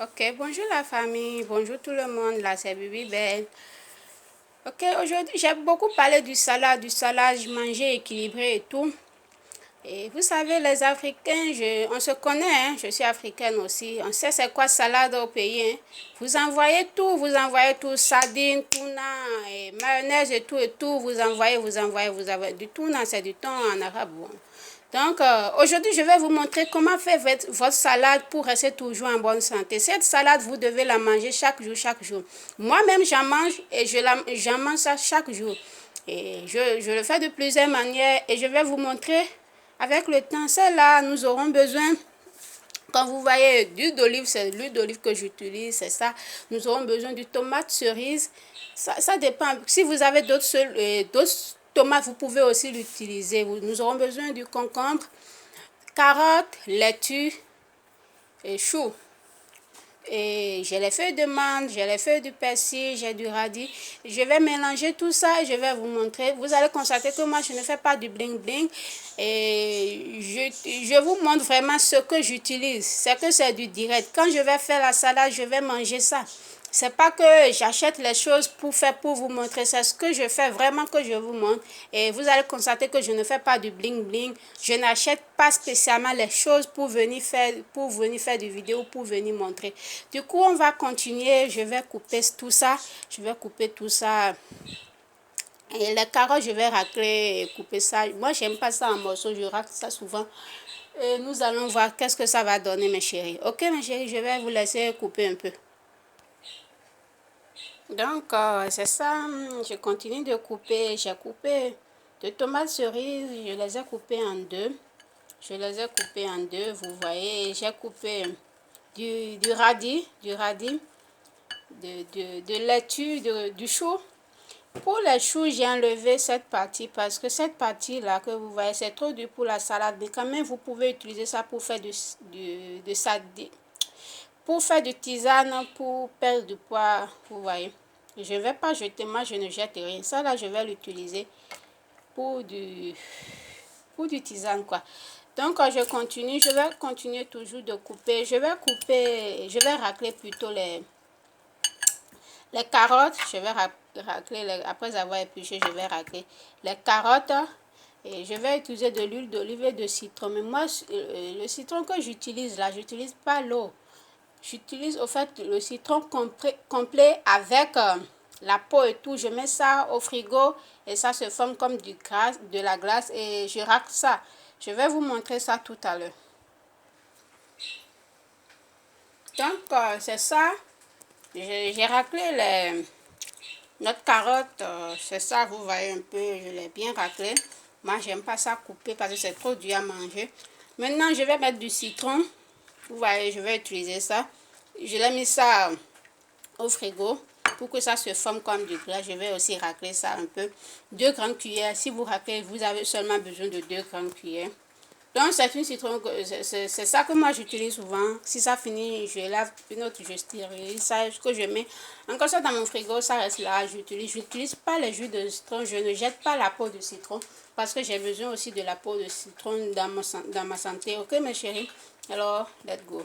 Ok, bonjour la famille, bonjour tout le monde, là c'est Bibi Belle. Ok, aujourd'hui j'ai beaucoup parlé du salade, manger équilibré et tout. Et vous savez, les Africains, on se connaît, hein, je suis africaine aussi. On sait c'est quoi salade au pays. Hein. Vous envoyez tout, sardines, tuna, et mayonnaise et tout. Vous envoyez. Du tuna, c'est du thon en arabe. Bon. Donc, aujourd'hui, je vais vous montrer comment faire votre salade pour rester toujours en bonne santé. Cette salade, vous devez la manger chaque jour. Moi-même, j'en mange et j'en mange ça chaque jour. Et je le fais de plusieurs manières et je vais vous montrer avec le temps. Celle-là, nous aurons besoin, quand vous voyez d'huile d'olive, c'est l'huile d'olive que j'utilise, c'est ça. Nous aurons besoin du tomate cerise. Ça dépend. Si vous avez d'autres tomates, vous pouvez aussi l'utiliser. Nous aurons besoin du concombre, carottes, laitue et chou. Et j'ai les feuilles de menthe, j'ai les feuilles du persil, j'ai du radis. Je vais mélanger tout ça et je vais vous montrer. Vous allez constater que moi, je ne fais pas du bling bling. Et je vous montre vraiment ce que j'utilise. C'est que c'est du direct. Quand je vais faire la salade, je vais manger ça. C'est pas que j'achète les choses pour vous montrer. C'est ce que je fais vraiment que je vous montre. Et vous allez constater que je ne fais pas du bling bling. Je n'achète pas spécialement les choses pour venir faire des vidéos, pour venir montrer. Du coup, on va continuer. Je vais couper tout ça. Et les carottes, je vais racler et couper ça. Moi, j'aime pas ça en morceaux. Je racle ça souvent. Et nous allons voir qu'est-ce que ça va donner, mes chéris. Ok, mes chéris, je vais vous laisser couper un peu. Donc, c'est ça, je continue de couper. J'ai coupé de tomates cerises, je les ai coupées en deux. Vous voyez. J'ai coupé du radis, de laitue, du chou. Pour les choux, j'ai enlevé cette partie parce que cette partie-là que vous voyez, c'est trop dur pour la salade. Mais quand même, vous pouvez utiliser ça pour faire pour faire du tisane, pour perdre du poids, vous voyez. Je ne vais pas jeter, moi je ne jette rien. Ça là, je vais l'utiliser pour du tisane quoi. Donc je continue, je vais continuer toujours de couper. Je vais racler plutôt les carottes. Je vais racler, après avoir épluché, je vais racler les carottes. Et je vais utiliser de l'huile d'olive et de citron. Mais moi, le citron que j'utilise là, j'utilise pas l'eau. J'utilise au fait le citron complet avec la peau et tout. Je mets ça au frigo et ça se forme comme de la glace et je racle ça. Je vais vous montrer ça tout à l'heure. Donc, c'est ça. J'ai raclé notre carotte. C'est ça, vous voyez un peu, je l'ai bien raclé. Moi, j'aime pas ça couper parce que c'est trop dur à manger. Maintenant, je vais mettre du citron. Vous voyez, je vais utiliser ça. Je l'ai mis ça au frigo pour que ça se forme comme du glace. Je vais aussi racler ça un peu. 2 grandes cuillères. Si vous raclez, vous avez seulement besoin de 2 grandes cuillères. Donc, c'est une citron, c'est ça que moi j'utilise souvent. Si ça finit, je lave une autre, je stérilise ça, ce que je mets. Encore ça dans mon frigo, ça reste là. J'utilise pas les jus de citron. Je ne jette pas la peau de citron parce que j'ai besoin aussi de la peau de citron dans ma santé. Ok, mes chéris? Alors, let's go.